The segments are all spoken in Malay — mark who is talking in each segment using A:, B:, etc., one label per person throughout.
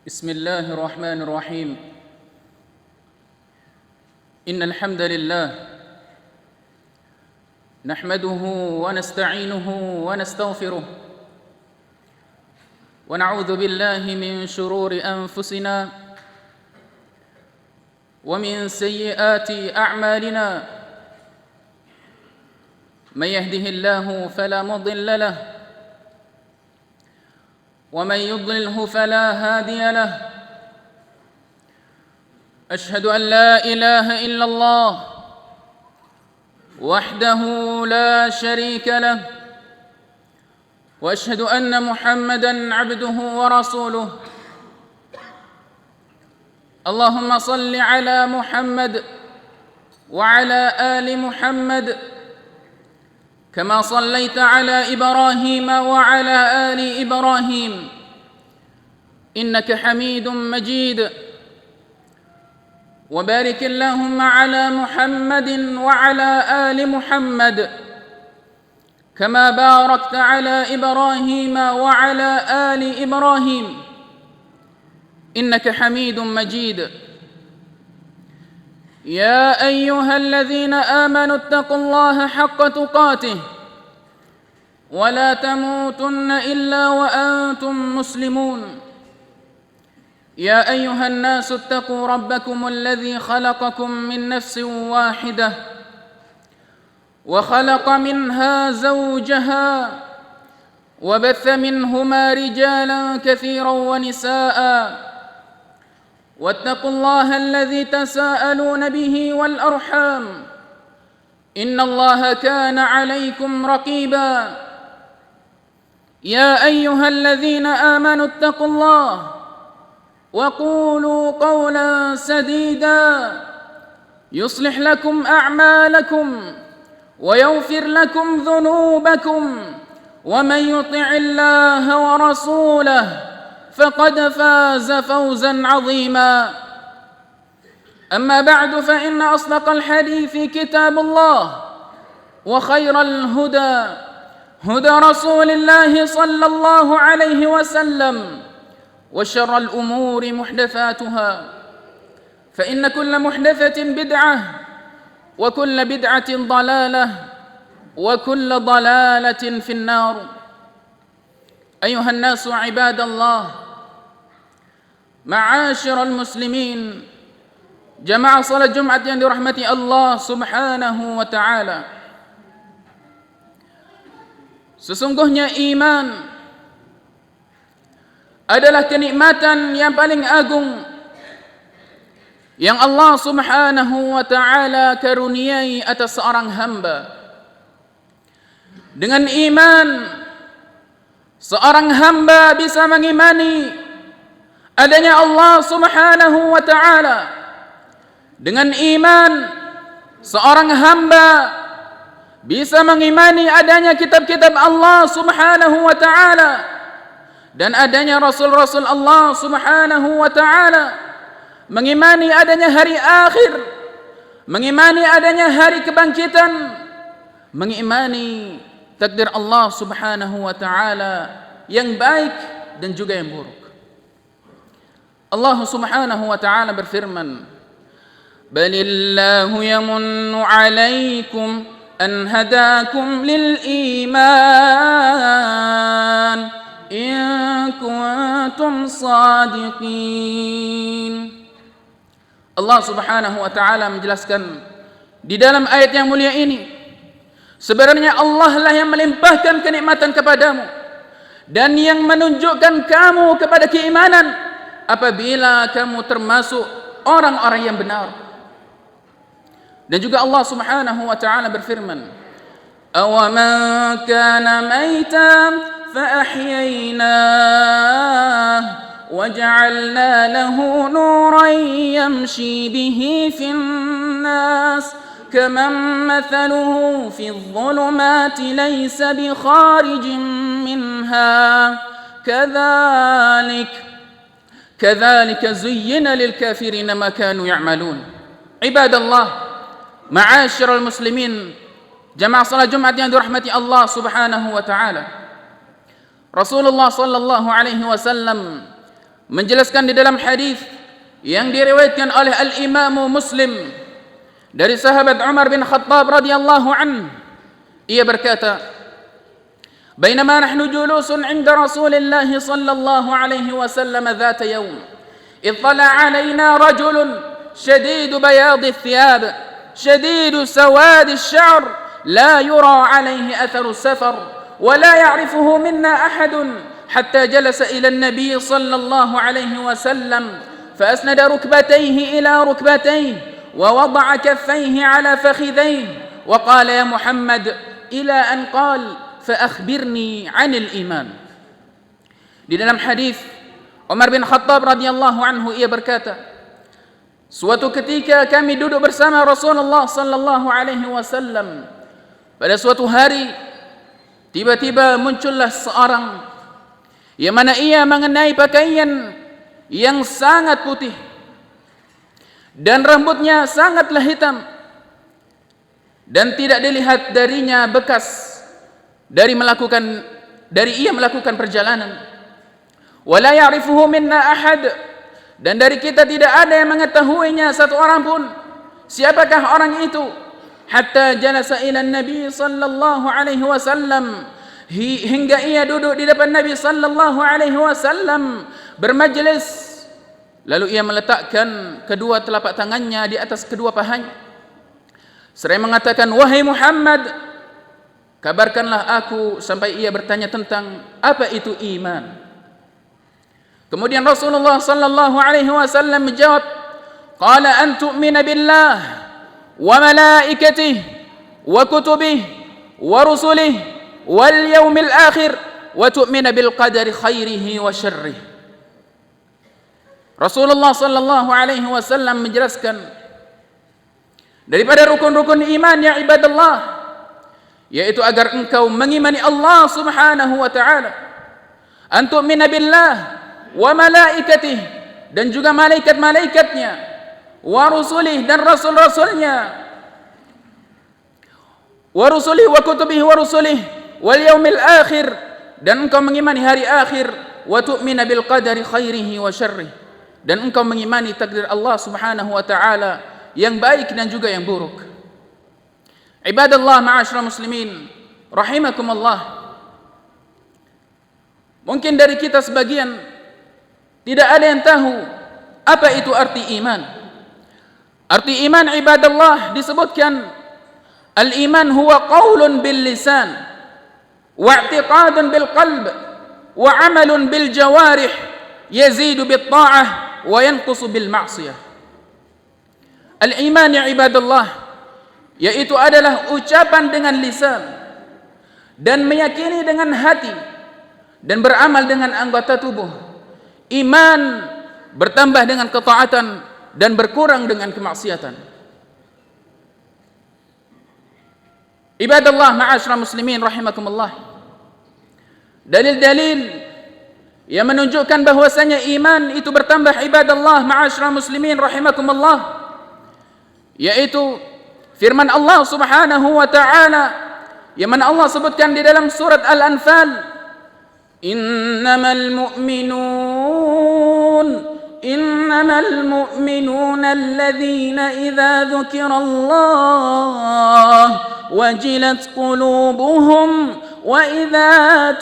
A: بسم الله الرحمن الرحيم. إن الحمد لله نحمده ونستعينه ونستغفره ونعوذ بالله من شرور أنفسنا ومن سيئات أعمالنا. من يهده الله فلا مضل له ومن يضلله فلا هادي له. أشهد أن لا إله إلا الله وحده لا شريك له، وأشهد أن محمدًا عبده ورسوله. اللهم صل على محمد وعلى آل محمد كما صليت على إبراهيم وعلى آل إبراهيم إنك حميد مجيد. وبارك اللهم على محمد وعلى آل محمد كما باركت على إبراهيم وعلى آل إبراهيم إنك حميد مجيد. يا أيها الذين آمنوا اتقوا الله حق تقاته ولا تموتن إلا وأنتم مسلمون. يا أيها الناس اتقوا ربكم الذي خلقكم من نفس واحدة وخلق منها زوجها وبث منهما رجالا كثيرا ونساء. واتقوا الله الذي تساءلون به والأرحام إن الله كان عليكم رقيبا. يا أيها الذين آمنوا اتقوا الله وقولوا قولا سديدا يصلح لكم أعمالكم ويغفر لكم ذنوبكم، ومن يطع الله ورسوله فقد فاز فوزا عظيما. أما بعد، فإن أصدق الحديث كتاب الله، وخير الهدى هدى رسول الله صلى الله عليه وسلم، وشر الأمور محدثاتها، فإن كل محدثة بدعة، وكل بدعة ضلالة، وكل ضلالة في النار. أيها الناس عباد الله، معاشر المسlimin, jamaah salat Jumat yang dirahmati Allah Subhanahu wa taala. Sesungguhnya iman adalah kenikmatan yang paling agung yang Allah Subhanahu wa taala karuniai atas seorang hamba. Dengan iman, seorang hamba bisa mengimani adanya Allah Subhanahu wa taala. Dengan iman, seorang hamba bisa mengimani adanya kitab-kitab Allah Subhanahu wa taala dan adanya rasul-rasul Allah Subhanahu wa taala. Mengimani adanya hari akhir, mengimani adanya hari kebangkitan, mengimani takdir Allah Subhanahu wa taala yang baik dan juga yang buruk. Allah Subhanahu wa taala berfirman, "Balillahu yamunnu 'alaikum an hadakum lil iman in kuntum sadiqin." Allah Subhanahu wa taala menjelaskan di dalam ayat yang mulia ini, sebenarnya Allah lah yang melimpahkan kenikmatan kepadamu dan yang menunjukkan kamu kepada keimanan apabila kamu termasuk orang-orang yang benar. Dan juga Allah Subhanahu wa taala berfirman, "Awaman kana maitan fa ahyaynah وجعلنا له نورا يمشي به في الناس كمن مثله في الظلمات ليس بخارج منها كذلك زين للكافرين ما كانوا يعملون." عباد الله, معاشر المسلمين, jamaah salat Jumat yang dirahmati Allah Subhanahu wa taala. Rasulullah sallallahu alaihi wasallam menjelaskan di dalam hadis yang diriwayatkan oleh Al-Imam Muslim dari sahabat Umar bin Khattab radhiyallahu anhu, ia berkata, "Bainama nahnu julusun 'inda Rasulillah sallallahu alaihi wasallam dhata yawm, idh tala'a 'alaina rajulun shadidu bayad ath-thiyab, shadidu sawad ash-sha'r, la yura 'alayhi atharu as-safar, wa la ya'rifuhu minna ahadun, hatta jalasa ila an-nabiy sallallahu alaihi wasallam, فأسند ركبتيه إلى ركبتيه ووضع كفيه على فخذيه وقال يا محمد إلى أن قال فأخبرني عن الإيمان." Di dalam hadis Umar bin Khattab radhiyallahu anhu ia berkata, suatu ketika kami duduk bersama Rasulullah sallallahu alaihi wasallam. Pada suatu hari tiba-tiba muncullah seorang yang mana ia mengenai pakaian yang sangat putih dan rambutnya sangatlah hitam, dan tidak dilihat darinya bekas dari ia melakukan perjalanan. Wala ya'rifuhu minna ahad, dan dari kita tidak ada yang mengetahuinya satu orang pun. Siapakah orang itu? Hatta jalasa ila Nabi sallallahu alaihi wasallam, hingga ia duduk di depan Nabi sallallahu alaihi wasallam bermajlis, lalu ia meletakkan kedua telapak tangannya di atas kedua pahanya seraya mengatakan, "Wahai Muhammad, kabarkanlah aku," sampai ia bertanya tentang apa itu iman. Kemudian Rasulullah sallallahu alaihi wasallam menjawab, "Qala an tu'mina billah wa malaikatihi wa kutubihi wa rusulihi wal yaumil akhir wa tu'mina bil qadari khairihi wa syarrihi." Rasulullah sallallahu alaihi wasallam menjelaskan daripada rukun-rukun iman ya ibadallah, yaitu agar engkau mengimani Allah Subhanahu wa taala, an tu'mina billah wa malaikatihi, dan juga malaikat-malaikatnya, wa rusulih, dan rasul-rasulnya, wa rusulih wa kutubihi wa rusulih wal yaumil akhir, dan engkau mengimani hari akhir, wa tu'mina bil qadari khairihi wa syarrihi, dan engkau mengimani takdir Allah Subhanahu wa taala yang baik dan juga yang buruk. Ibadallah ma'asyiral muslimin rahimakumullah. Mungkin dari kita sebagian tidak ada yang tahu apa itu arti iman. Arti iman ibadallah disebutkan, al-iman huwa qaulun bil lisan wa i'tiqadun bil qalb wa 'amalun bil jawarih yazidu bit ta'ah wa yanqusu bil ma'siyah. Al-iman ya ibadallah, yaitu adalah ucapan dengan lisan dan meyakini dengan hati dan beramal dengan anggota tubuh. Iman bertambah dengan ketaatan dan berkurang dengan kemaksiatan. Ibadallah ma'asyiral muslimin rahimakumullah. Dalil-dalil yang menunjukkan bahwasanya iman itu bertambah ibadallah ma'asyiral muslimin rahimakumullah, yaitu firman Allah Subhanahu wa taala yang mana Allah sebutkan di dalam surat Al-Anfal, innamal mu'minuna alladhina idza dzukirallah wajilat qulubuhum وإذا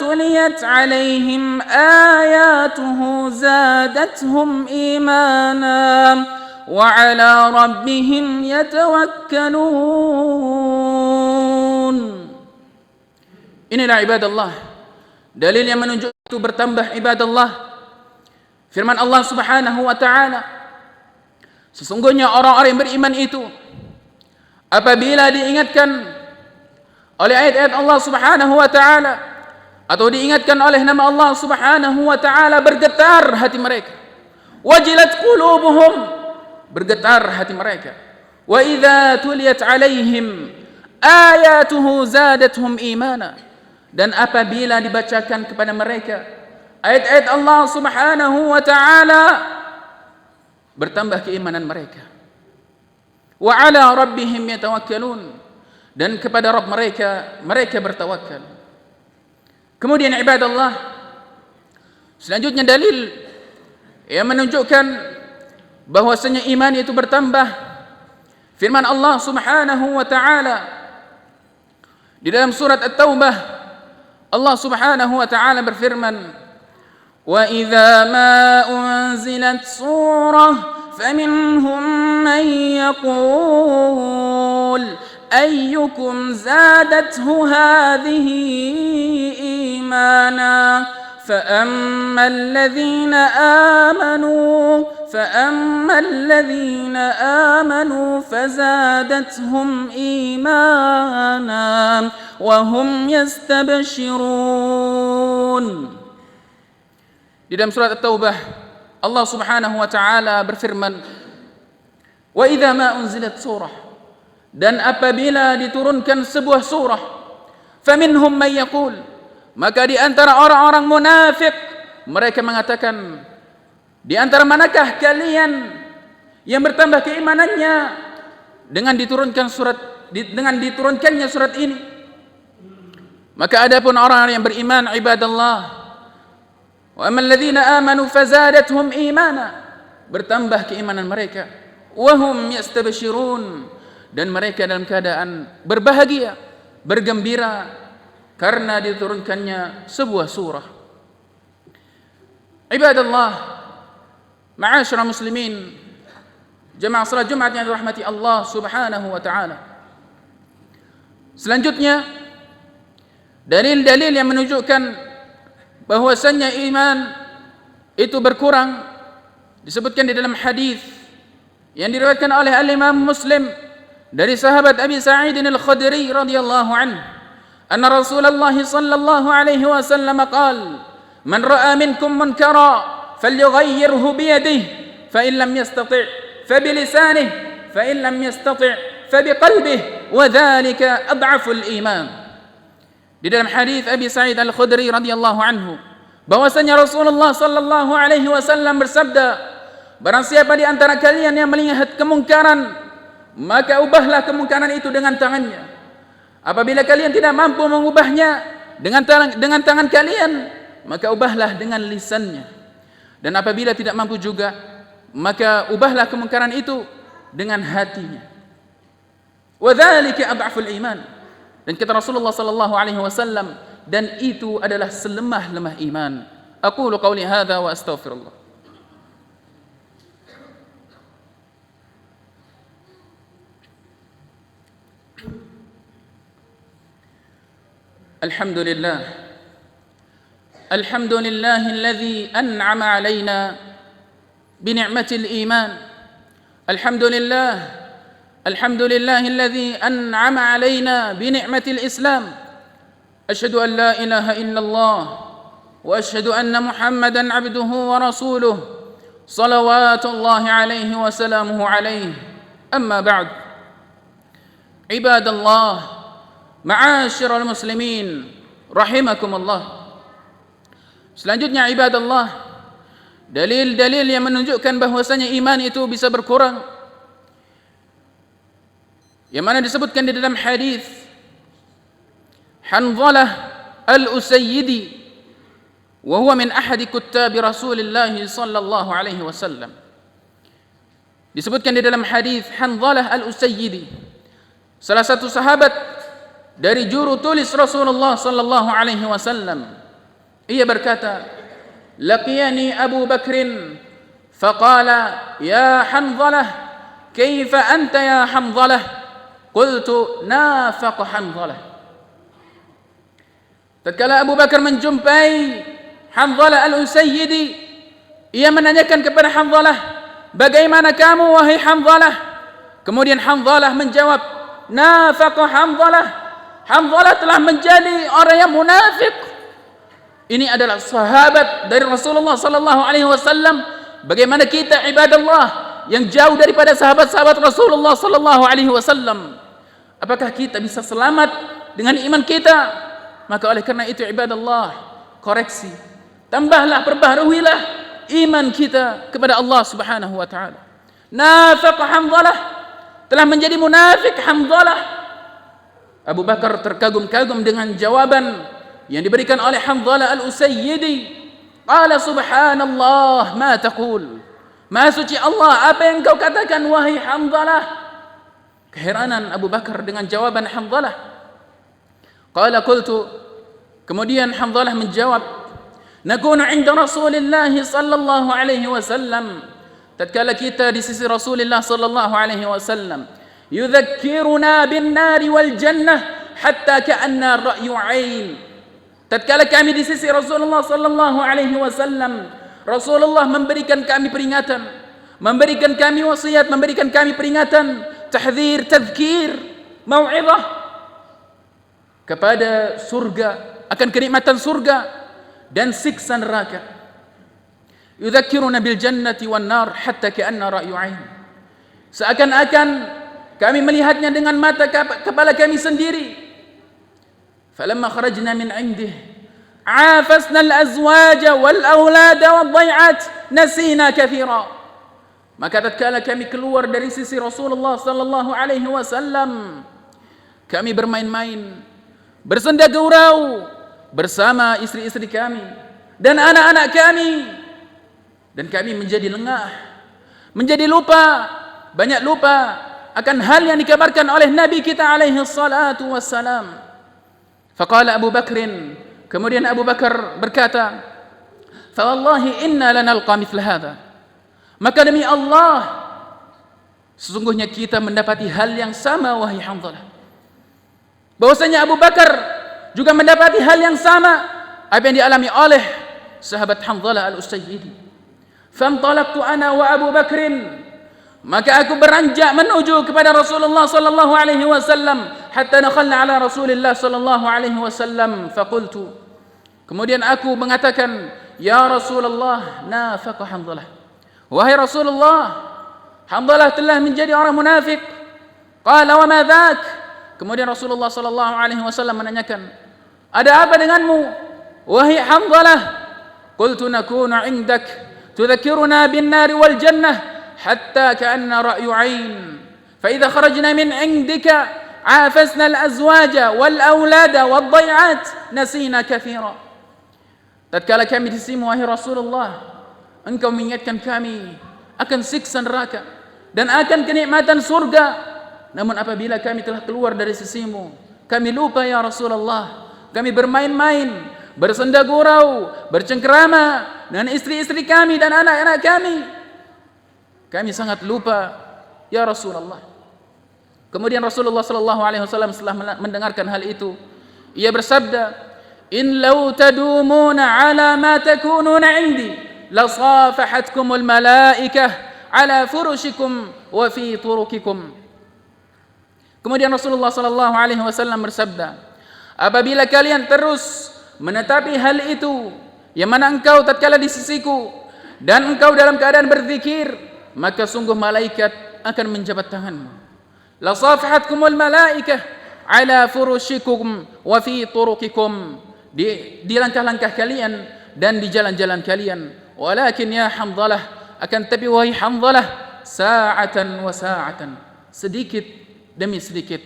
A: تليت عليهم آياته زادتهم إيمانا وعلى ربهم يتوكلون. Inilah ibadallah, dalil yang menunjukkan itu bertambah ibadallah. Firman Allah Subhanahu wa taala, sesungguhnya orang-orang yang beriman itu apabila diingatkan oleh ayat-ayat Allah Subhanahu wa taala atau diingatkan oleh nama Allah Subhanahu wa taala, bergetar hati mereka. Wajilat qulubuhum, bergetar hati mereka. Wa idza tuliyat alaihim ayatuhu zadatuhum imana, dan apabila dibacakan kepada mereka ayat-ayat Allah Subhanahu wa taala, bertambah keimanan mereka. Wa ala rabbihim yatawakkalun, dan kepada Rabb mereka bertawakal. Kemudian ibadallah, selanjutnya dalil yang menunjukkan bahwasanya iman itu bertambah, firman Allah Subhanahu wa taala di dalam surat At-Taubah. Allah Subhanahu wa taala berfirman, "Wa idza ma unzilat surah فمنهم من يقول أيكم زادته هذه إيمانا فأما الذين آمنوا فزادتهم إيمانا وهم يستبشرون. Di dalam surat At-Taubah Allah Subhanahu wa taala berfirman, "Wa idza ma unzilat surah," dan apabila diturunkan sebuah surah, faminhum may yaqul, maka di antara orang-orang munafik mereka mengatakan, di antara manakah kalian yang bertambah keimanannya dengan diturunkannya surat ini? Maka adapun orang yang beriman, ibadallah, wa ammal ladzina amanu fazadathum imana, bertambah keimanan mereka, wa hum yastabshirun, dan mereka dalam keadaan berbahagia, bergembira karena diturunkannya sebuah surah. Ibadallah, ma'asyiral muslimin, jemaah salat Jumat yang dirahmati Allah Subhanahu wa taala. Selanjutnya dalil-dalil yang menunjukkan bahwasanya iman itu berkurang disebutkan di dalam hadis yang diriwayatkan oleh al-Imam Muslim dari sahabat Abi Sa'id al-Khudri radhiyallahu anhu, anna Rasulullah sallallahu alaihi wasallam qala, man ra'a minkum munkara falyughayyirhu bi yadihi fa in lam yastati' fa bi lisanihi fa in lam yastati' fa bi qalbihi wa dhalika ad'afu al-iman. Di dalam hadis Abi Sa'id al-Khudri radhiyallahu anhu bahwasanya Rasulullah sallallahu alaihi wasallam bersabda, barang siapa di antara kalian yang melihat kemungkaran, maka ubahlah kemungkaran itu dengan tangannya. Apabila kalian tidak mampu mengubahnya dengan tangan kalian, maka ubahlah dengan lisannya. Dan apabila tidak mampu juga, maka ubahlah kemungkaran itu dengan hatinya. Wa dzalika adhaful iman. Dan kata Rasulullah sallallahu alaihi wasallam, dan itu adalah selemah-lemah iman. Aqulu qauli hadza wa astaghfirullah. Alhamdulillah. Alhamdulillahilladzi an'ama 'alaina bi ni'matil iman. Alhamdulillah. Alhamdulillahilladzi an'ama 'alaina bi ni'matil Islam. Asyhadu an la ilaha illallah wa asyhadu anna Muhammadan 'abduhu wa rasuluh. Shalawatullahi 'alaihi wa salamuhu 'alaihi. Amma ba'd. Ibadallah, ma'asyiral muslimin, rahimakumullah. Selanjutnya ibadallah, dalil-dalil yang menunjukkan bahwasanya iman itu bisa berkurang, yang mana disebutkan di dalam hadis Hanzalah al-Usayyidi, wa huwa min ahadi kuttab Rasulillah sallallahu alaihi wasallam. Disebutkan di dalam hadis Hanzalah al-Usayyidi, salah satu sahabat dari juru tulis Rasulullah sallallahu alaihi wasallam. Ia berkata, laqiyani Abu Bakrin faqala ya Hanzalah, kaifa anta ya Hanzalah? Qultu nafaqa Hanzalah. Tatkala Abu Bakar menjumpai Hanzalah al-Usayyidi, ia menanyakan kepada Hanzalah, bagaimana kamu wahai Hanzalah? Kemudian Hanzalah menjawab, nafaqa Hanzalah. Hanzalah telah menjadi orang yang munafik. Ini adalah sahabat dari Rasulullah sallallahu alaihi wasallam. Bagaimana kita ibadallah yang jauh daripada sahabat-sahabat Rasulullah sallallahu alaihi wasallam? Apakah kita bisa selamat dengan iman kita? Maka oleh karena itu ibadallah, koreksi, tambahlah, perbaharuilah iman kita kepada Allah Subhanahu wa taala. Nafaqa Hanzalah, telah menjadi munafik Hanzalah. Abu Bakar terkagum-kagum dengan jawaban yang diberikan oleh Hanzalah al-Usayyidi. Qala subhanallah ma taqul. Maha suci Allah, apa yang kau katakan wahai Hanzalah? Keheranan Abu Bakar dengan jawaban Hanzalah. Qala qultu, kemudian Hanzalah menjawab, nakunu 'inda Rasulillah sallallahu alaihi wasallam, tatkala kita di sisi Rasulullah sallallahu alaihi wasallam, yudzakkiruna bin nari wal jannah hatta ka'anna ra'yu 'ain. Tatkala kami di sisi Rasulullah sallallahu alaihi wasallam, Rasulullah memberikan kami peringatan, memberikan kami wasiat, memberikan kami peringatan, tahdzir, tadzkir, mau'izah kepada surga, akan kenikmatan surga dan siksa neraka. Yudzakkiruna bil jannati wan nar hatta ka'anna ra'yu 'ain. Seakan-akan kami melihatnya dengan mata kepala kami sendiri. Falamma kharajna min 'indihi 'afasna al-azwaja wal aulada wad dhai'at nasina katsira. Maka tatkala kami keluar dari sisi Rasulullah sallallahu alaihi wasallam, kami bermain-main, bersenda gurau bersama istri-istri kami dan anak-anak kami, dan kami menjadi lengah, menjadi lupa, banyak lupa akan hal yang dikabarkan oleh Nabi kita alaihi salatu wassalam. Faqala Abu Bakrin, kemudian Abu Bakar berkata, fa wallahi inna lanalqa mithla hadha. Maka demi Allah, sesungguhnya kita mendapati hal yang sama wahai Hanzalah. Bahwasanya Abu Bakar juga mendapati hal yang sama apa yang dialami oleh sahabat Hanzalah al-Usayyidi. Fantalaqtu ana wa Abu Bakrin, maka aku beranjak menuju kepada Rasulullah sallallahu alaihi wasallam hatta dakhalna ala Rasulillah sallallahu alaihi wasallam. Faqultu, kemudian aku mengatakan, ya Rasulullah, nafaqa Hanzalah. Wahai Rasulullah, Hanzalah telah menjadi orang munafik. Qala wa ma dzak? Kemudian Rasulullah sallallahu alaihi wasallam menanyakan, ada apa denganmu wahai Hanzalah? Qultu nakunu 'indak tudzakkiruna bin nari wal jannah hatta ka'anna ra'yu 'ain. Fa idza kharajna min 'indika 'afasna al-azwaja wal aulada wad dhai'at nasina katsira. Tatkala kami di sisimu wahai Rasulullah, engkau mengingatkan kami akan siksa neraka dan akan kenikmatan surga. Namun apabila kami telah keluar dari sisimu, kami lupa ya Rasulullah. Kami bermain-main, bersenda gurau, bercengkrama dengan istri-istri kami dan anak-anak kami. Kami sangat lupa ya Rasulullah. Kemudian Rasulullah sallallahu alaihi wasallam setelah mendengarkan hal itu, ia bersabda, in law tadumuna ala ma takununa 'indi la safahatkumul malaikah ala furushikum wa fi turukikum. Kemudian Rasulullah sallallahu alaihi wasallam bersabda, apabila kalian terus menetapi hal itu, yang mana engkau tatkala di sisiku dan engkau dalam keadaan berzikir, maka sungguh malaikat akan menjabat tanganmu. La safahatkumul malaikah ala furushikum wa fi turukikum, di langkah-langkah kalian dan di jalan-jalan kalian. Walakin ya Hanzalah, akan tapi wahai Hanzalah, sa'atan wa sa'atan, sedikit demi sedikit.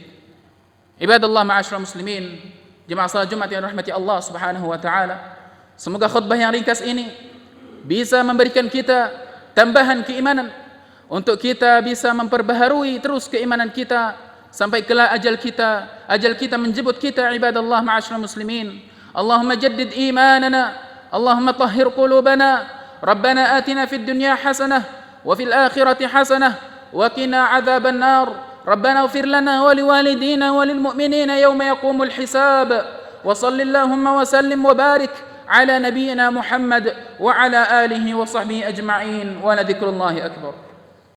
A: Ibadallah ma'asyiral muslimin, jemaah salat Jumat yang dirahmati Allah Subhanahu wa taala. Semoga khutbah yang ringkas ini bisa memberikan kita tambahan keimanan untuk kita bisa memperbaharui terus keimanan kita sampai kelak ajal kita menjemput kita. Ibadallah ma'asyiral muslimin, Allahumma jaddid imanana, Allahumma tahhir qulubana, Rabbana atina fid dunya hasanah wa fil akhirati hasanah wa qina adzaban nar. ربنا اغفر لنا ولوالدينا وللمؤمنين يوم يقوم الحساب وصل اللهم وسلم وبارك على نبينا محمد وعلى آله وصحبه أجمعين ولذكر الله أكبر.